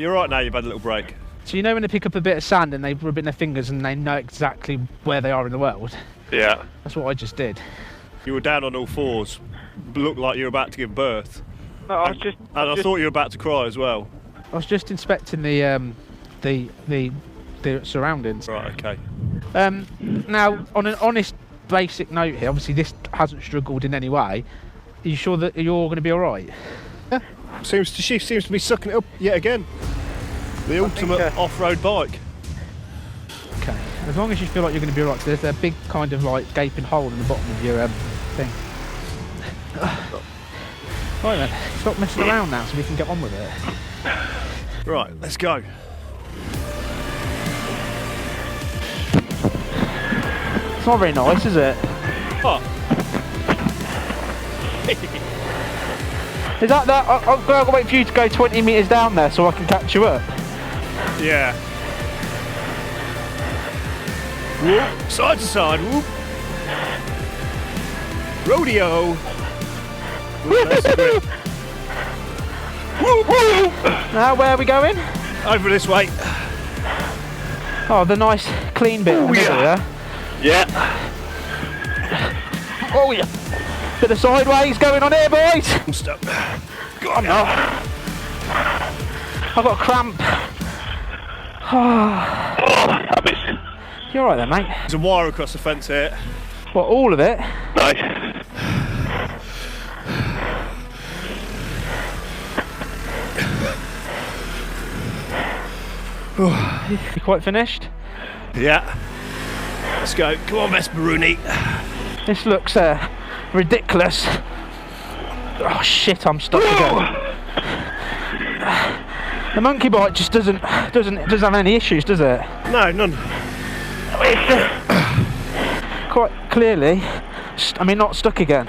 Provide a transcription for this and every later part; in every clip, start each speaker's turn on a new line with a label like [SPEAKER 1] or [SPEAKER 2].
[SPEAKER 1] You're right now, you've had a little break.
[SPEAKER 2] So you know when they pick up a bit of sand and they rub in their fingers and they know exactly where they are in the world?
[SPEAKER 1] Yeah.
[SPEAKER 2] That's what I just did.
[SPEAKER 1] You were down on all fours. Looked like you were about to give birth.
[SPEAKER 3] No, I was just...
[SPEAKER 1] And I thought you were about to cry as well.
[SPEAKER 2] I was just inspecting the surroundings.
[SPEAKER 1] Right, okay.
[SPEAKER 2] Now, on an honest, basic note here, obviously this hasn't struggled in any way. Are you sure that you're going to be all right?
[SPEAKER 1] Yeah. She seems to be sucking it up yet again. The ultimate off-road bike.
[SPEAKER 2] Okay. As long as you feel like you're going to be all right, there's a big kind of like gaping hole in the bottom of your thing. Right then, stop messing around now so we can get on with it.
[SPEAKER 1] Right, let's go.
[SPEAKER 2] It's not very nice, is it?
[SPEAKER 1] Oh.
[SPEAKER 2] Is that? I've got to wait for you to go 20 metres down there so I can catch you up.
[SPEAKER 1] Yeah. Whoop, side to side, whoop. Rodeo. Whoop,
[SPEAKER 2] Now, where are we going?
[SPEAKER 1] over this way.
[SPEAKER 2] Oh, the nice clean bit in the middle, yeah?
[SPEAKER 1] Yeah.
[SPEAKER 2] Oh, yeah. Bit of sideways going on here, boys.
[SPEAKER 1] I'm stuck.
[SPEAKER 2] Go on now. I've got a cramp. You alright then, mate?
[SPEAKER 1] There's a wire across the fence here.
[SPEAKER 2] What, all of it?
[SPEAKER 1] Nice.
[SPEAKER 2] You quite finished?
[SPEAKER 1] Yeah. Let's go. Come on, Vespa Rooney.
[SPEAKER 2] This looks ridiculous. Oh shit, I'm stuck again. The monkey bike just doesn't have any issues, does it?
[SPEAKER 1] No, none.
[SPEAKER 2] It's quite clearly, not stuck again.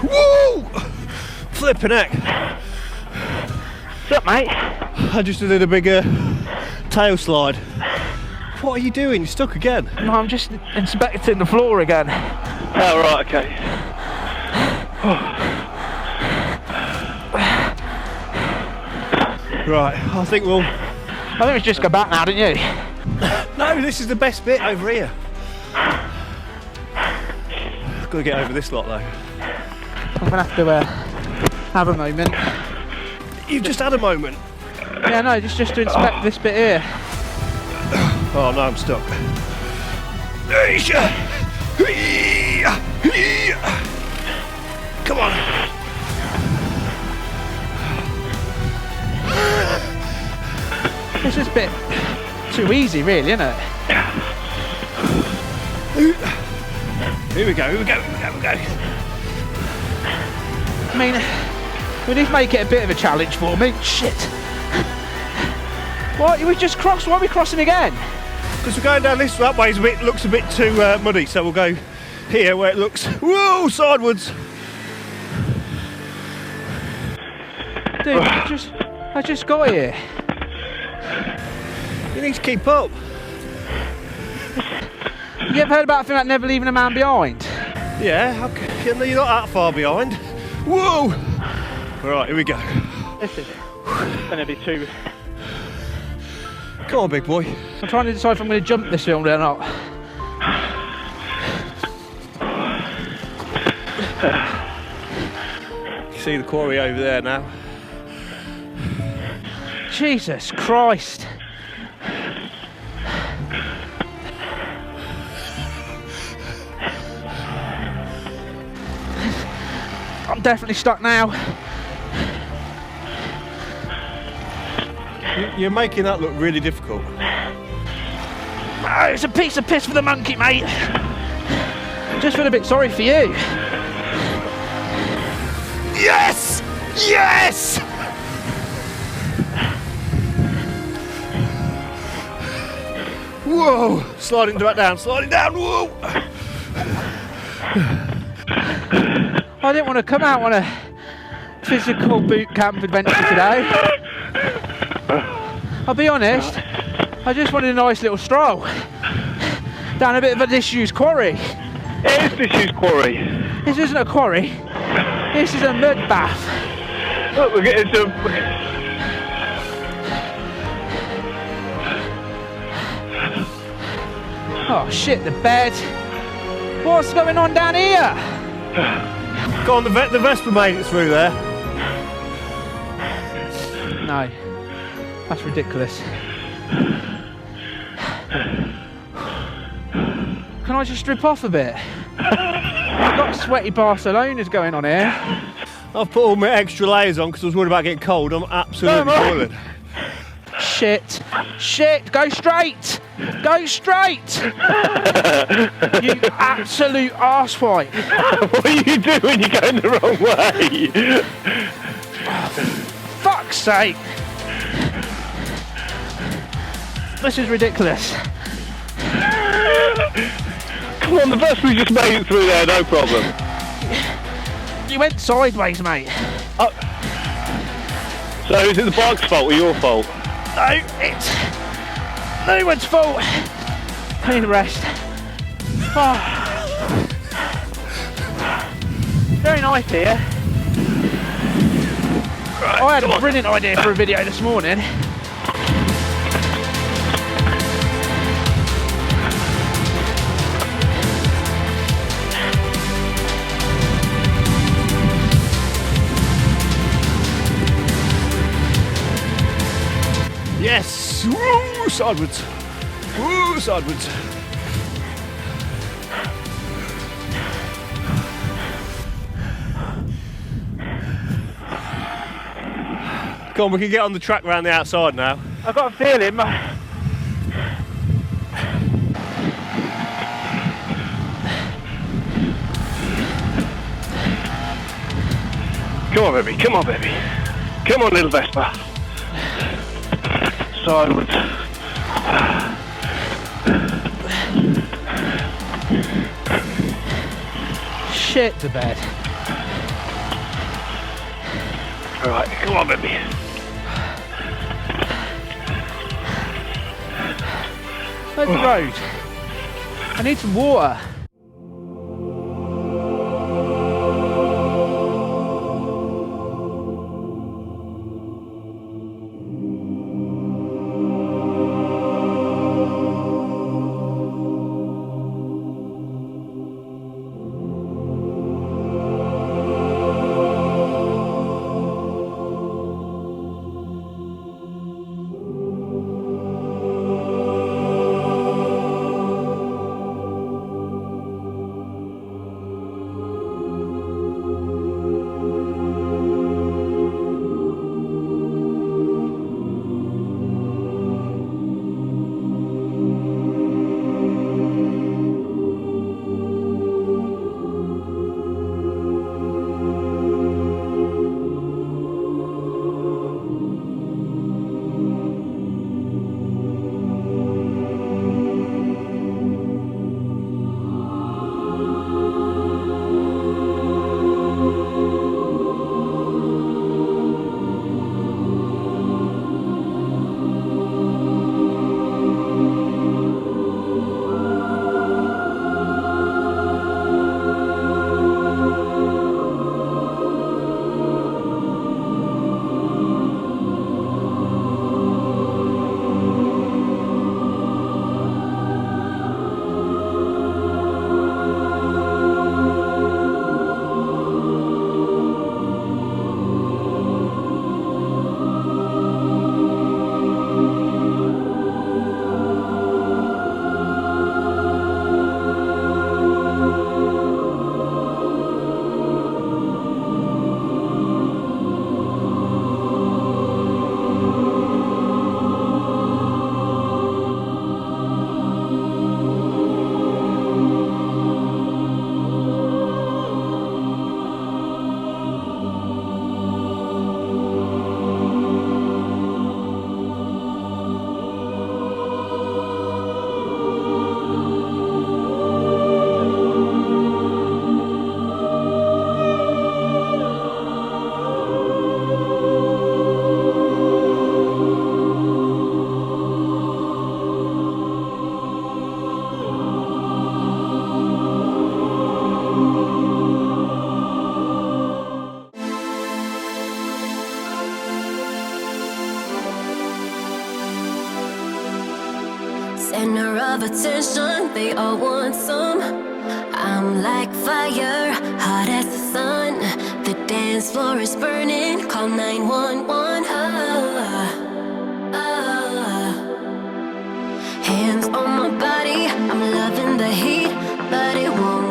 [SPEAKER 1] Woo! Flipping heck.
[SPEAKER 2] What's up, mate?
[SPEAKER 1] I just did a bigger tail slide. What are you doing? You're stuck again.
[SPEAKER 2] No, I'm just inspecting the floor again.
[SPEAKER 1] Oh, right, okay. Right, I think we
[SPEAKER 2] just go back now, didn't you?
[SPEAKER 1] No, this is the best bit over here. I've got to get over this lot though.
[SPEAKER 2] I'm gonna have to have a moment.
[SPEAKER 1] You've just had a moment.
[SPEAKER 2] Yeah, no, just to inspect this bit here.
[SPEAKER 1] Oh no, I'm stuck. Come on.
[SPEAKER 2] This is a bit too easy, really, isn't it?
[SPEAKER 1] Here we go.
[SPEAKER 2] I mean, we need to make it a bit of a challenge for me. Shit. What? We just crossed. Why are we crossing again?
[SPEAKER 1] Because we're going down that way. Looks a bit too muddy, so we'll go here where it looks. Whoa, sidewards.
[SPEAKER 2] Dude, I just got here.
[SPEAKER 1] You need to keep up.
[SPEAKER 2] You ever heard about a thing like never leaving a man behind?
[SPEAKER 1] Yeah, you're not that far behind. Whoa! Right, here we go.
[SPEAKER 2] This is going to be too...
[SPEAKER 1] Come on, big boy.
[SPEAKER 2] I'm trying to decide if I'm going to jump this film or not.
[SPEAKER 1] You see the quarry over there now?
[SPEAKER 2] Jesus Christ. I'm definitely stuck now.
[SPEAKER 1] You're making that look really difficult.
[SPEAKER 2] Oh, it's a piece of piss for the monkey, mate. Just feel a bit sorry for you.
[SPEAKER 1] Yes! Yes! Whoa! Sliding back down, whoa!
[SPEAKER 2] I didn't want to come out on a physical boot camp adventure today. I'll be honest, I just wanted a nice little stroll down a bit of a disused quarry.
[SPEAKER 3] It is disused quarry.
[SPEAKER 2] This isn't a quarry, this is a mud bath.
[SPEAKER 3] Look, we're getting some...
[SPEAKER 2] Oh shit, the bed. What's going on down here?
[SPEAKER 1] Go on, the Vespa made it through there.
[SPEAKER 2] No, that's ridiculous. Can I just strip off a bit? I've got sweaty Barcelonas going on here.
[SPEAKER 1] I've put all my extra layers on because I was worried about getting cold. I'm absolutely boiling.
[SPEAKER 2] Shit, go straight! Go straight! You absolute arsewipe.
[SPEAKER 3] What are you doing? You're going the wrong way.
[SPEAKER 2] Fuck's sake! This is ridiculous.
[SPEAKER 3] Come on, the Vespa just made it through there, no problem.
[SPEAKER 2] You went sideways, mate.
[SPEAKER 3] So is it the bike's fault or your fault?
[SPEAKER 2] No, it's no one's fault. I need a rest. Oh. Very nice here.
[SPEAKER 3] Right,
[SPEAKER 2] I had a brilliant idea for a video this morning.
[SPEAKER 1] Yes! Woo! Sideways! Woo! Sideways! Come on, we can get on the track around the outside now.
[SPEAKER 3] I've got a feeling. Come on, baby. Come on, baby. Come on, little Vespa. Sideways.
[SPEAKER 2] Shit the bed.
[SPEAKER 3] All right, come on, baby.
[SPEAKER 2] Where's the road? I need some water.
[SPEAKER 4] Center of attention, they all want some. I'm like fire, hot as the sun. The dance floor is burning, call 911. Hands on my body, I'm loving the heat, but it won't